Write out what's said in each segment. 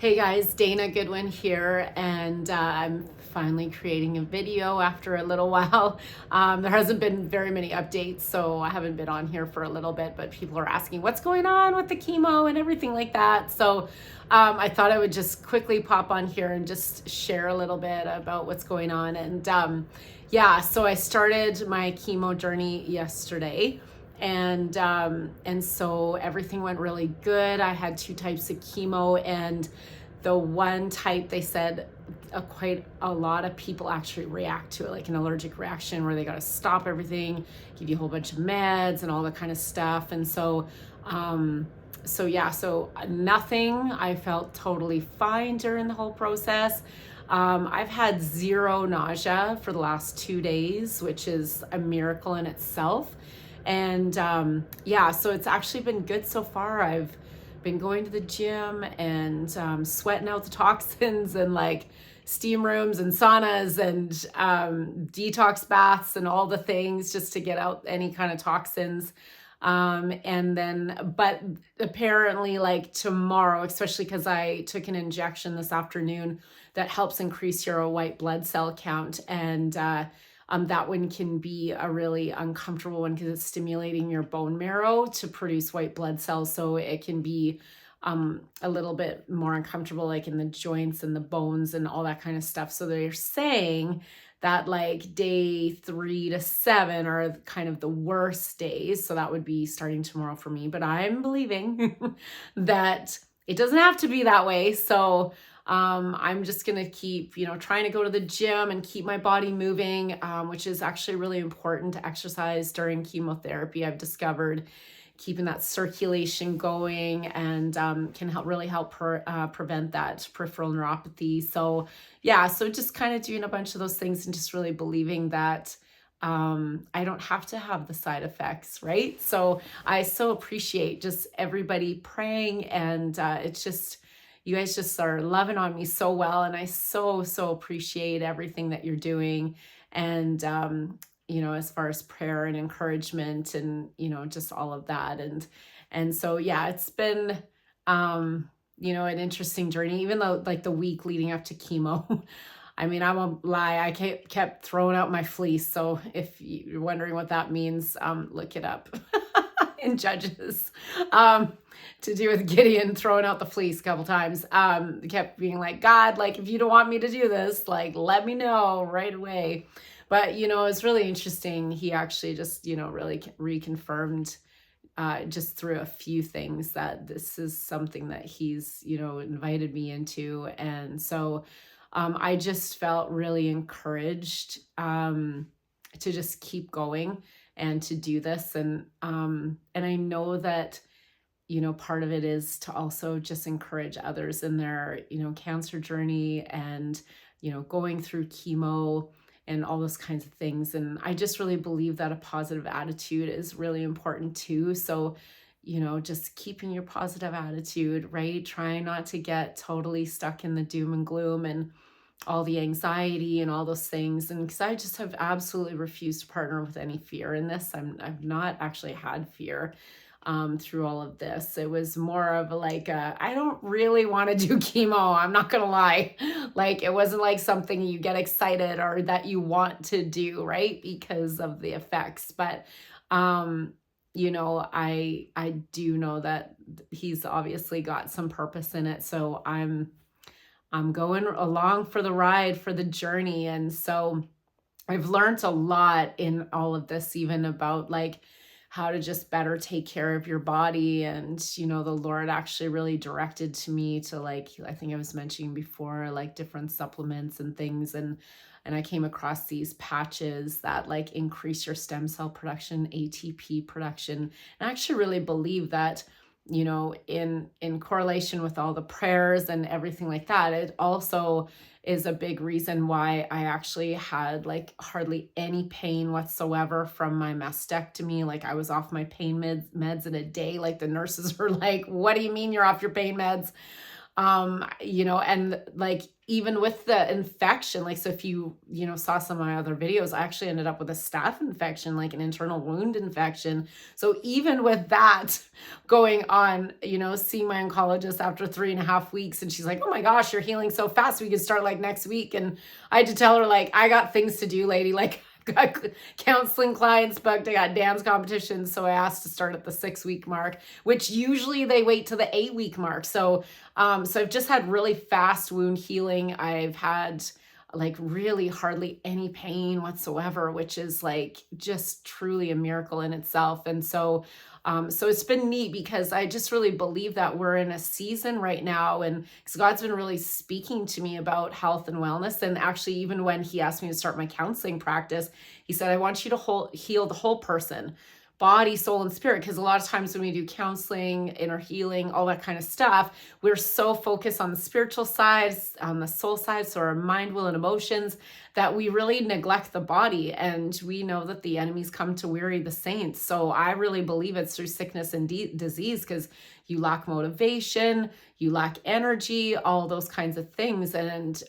Hey guys, Dana Goodwin here, and I'm finally creating a video after a little while. There hasn't been very many updates, so I haven't been on here for a little bit, but people are asking what's going on with the chemo and everything like that. So I thought I would just quickly pop on here and just share a little bit about what's going on. And yeah, so I started my chemo journey yesterday. And so everything went really good. I had 2 types of chemo, and the one type, they said quite a lot of people actually react to it, like an allergic reaction where they got to stop everything, give you a whole bunch of meds and all that kind of stuff. And so so nothing. I felt totally fine during the whole process. I've had 0 nausea for the last 2 days, which is a miracle in itself. And yeah, so it's actually been good so far. I've been going to the gym and sweating out the toxins, and like steam rooms and saunas and detox baths and all the things just to get out any kind of toxins. And then, but apparently like tomorrow, especially because I took an injection this afternoon that helps increase your white blood cell count. And that one can be a really uncomfortable one because it's stimulating your bone marrow to produce white blood cells. So it can be a little bit more uncomfortable, like in the joints and the bones and all that kind of stuff. So they're saying that like day 3 to 7 are kind of the worst days. So that would be starting tomorrow for me. But I'm believing that it doesn't have to be that way. So I'm just going to keep, trying to go to the gym and keep my body moving, which is actually really important to exercise during chemotherapy. I've discovered keeping that circulation going and can really help prevent that peripheral neuropathy. So yeah, so just kind of doing a bunch of those things and just really believing that I don't have to have the side effects, right? So I so appreciate just everybody praying, and it's just, you guys just are loving on me so well. And I so appreciate everything that you're doing. And, as far as prayer and encouragement and, just all of that. And so, yeah, it's been, an interesting journey, even though like the week leading up to chemo, I mean, I won't lie, I kept throwing out my fleece. So if you're wondering what that means, look it up in Judges. To do with Gideon throwing out the fleece a couple times. Kept being like, God, like, if you don't want me to do this, like, let me know right away. But, it's really interesting. He actually just, really reconfirmed just through a few things that this is something that he's, invited me into. And so I just felt really encouraged to just keep going and to do this. And I know that, part of it is to also just encourage others in their, cancer journey and, going through chemo and all those kinds of things. And I just really believe that a positive attitude is really important too. So, just keeping your positive attitude, right? Trying not to get totally stuck in the doom and gloom and all the anxiety and all those things. And because I just have absolutely refused to partner with any fear in this. I've not actually had fear through all of this. It was more of like, I don't really want to do chemo. I'm not going to lie. Like, it wasn't like something you get excited or that you want to do, right? Because of the effects. But, I do know that he's obviously got some purpose in it. So I'm going along for the ride, for the journey. And so I've learned a lot in all of this, even about like how to just better take care of your body. And, the Lord actually really directed to me to, like, I think I was mentioning before, like different supplements and things. And I came across these patches that like increase your stem cell production, ATP production. And I actually really believe that, in correlation with all the prayers and everything like that, it also is a big reason why I actually had like hardly any pain whatsoever from my mastectomy. Like, I was off my pain meds in a day. Like, the nurses were like, what do you mean you're off your pain meds? And like even with the infection, like, so if you saw some of my other videos, I actually ended up with a staph infection, like an internal wound infection. So even with that going on, seeing my oncologist after 3.5 weeks, and she's like, oh my gosh, you're healing so fast. We could start like next week. And I had to tell her, like, I got things to do, lady. Like, got counseling clients booked. I got dance competitions. So I asked to start at the 6-week mark, which usually they wait to the 8-week mark. So I've just had really fast wound healing. I've had like really hardly any pain whatsoever, which is like just truly a miracle in itself. And so it's been neat because I just really believe that we're in a season right now, and because God's been really speaking to me about health and wellness. And actually, even when He asked me to start my counseling practice, He said, I want you to heal the whole person, body, soul, and spirit. Because a lot of times when we do counseling, inner healing, all that kind of stuff, we're so focused on the spiritual side, on the soul side, so our mind, will, and emotions, that we really neglect the body. And we know that the enemies come to weary the saints. So I really believe it's through sickness and disease, because you lack motivation, you lack energy, all those kinds of things. And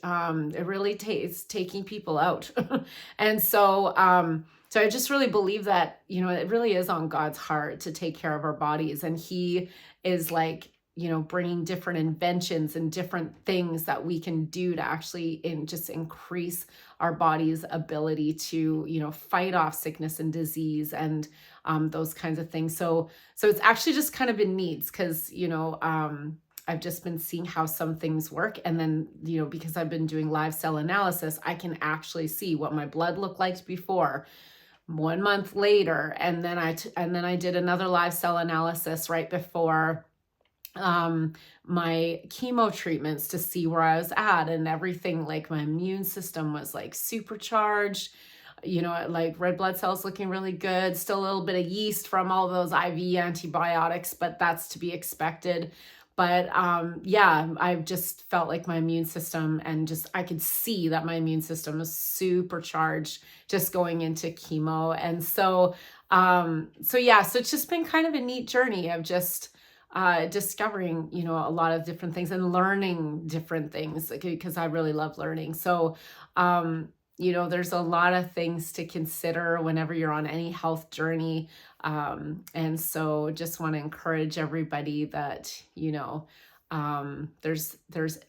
it really is taking people out. And so I just really believe that, it really is on God's heart to take care of our bodies. And He is like, bringing different inventions and different things that we can do to actually just increase our body's ability to, fight off sickness and disease and those kinds of things. So it's actually just kind of been neat because, I've just been seeing how some things work. And then, because I've been doing live cell analysis, I can actually see what my blood looked like before, 1 month later. And then I did another live cell analysis right before my chemo treatments to see where I was at, and everything. Like, my immune system was like supercharged, like red blood cells looking really good, still a little bit of yeast from all those IV antibiotics, but that's to be expected. But yeah, I've just felt like my immune system, and just I could see that my immune system was supercharged just going into chemo. And so yeah, so it's just been kind of a neat journey of just discovering, a lot of different things and learning different things, because I really love learning. So there's a lot of things to consider whenever you're on any health journey. And so just want to encourage everybody that, there's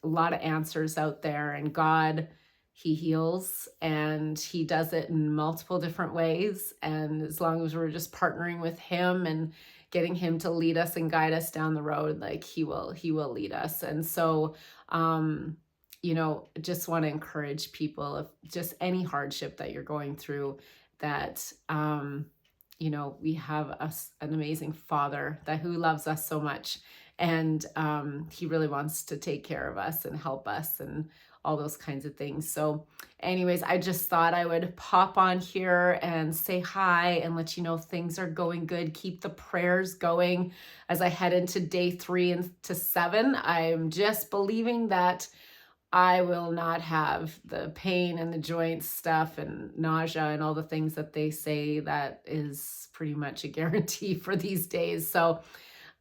a lot of answers out there, and God, He heals, and He does it in multiple different ways. And as long as we're just partnering with Him and getting Him to lead us and guide us down the road, like He will lead us. And so, just want to encourage people, of just any hardship that you're going through, that, we have an amazing Father who loves us so much. And He really wants to take care of us and help us and all those kinds of things. So anyways, I just thought I would pop on here and say hi and let you know things are going good. Keep the prayers going as I head into day 3 and to 7. I'm just believing that I will not have the pain and the joint stuff and nausea and all the things that they say that is pretty much a guarantee for these days. So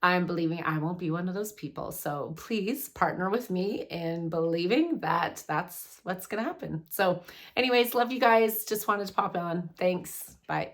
I'm believing I won't be one of those people. So please partner with me in believing that that's what's going to happen. So anyways, love you guys. Just wanted to pop on. Thanks. Bye.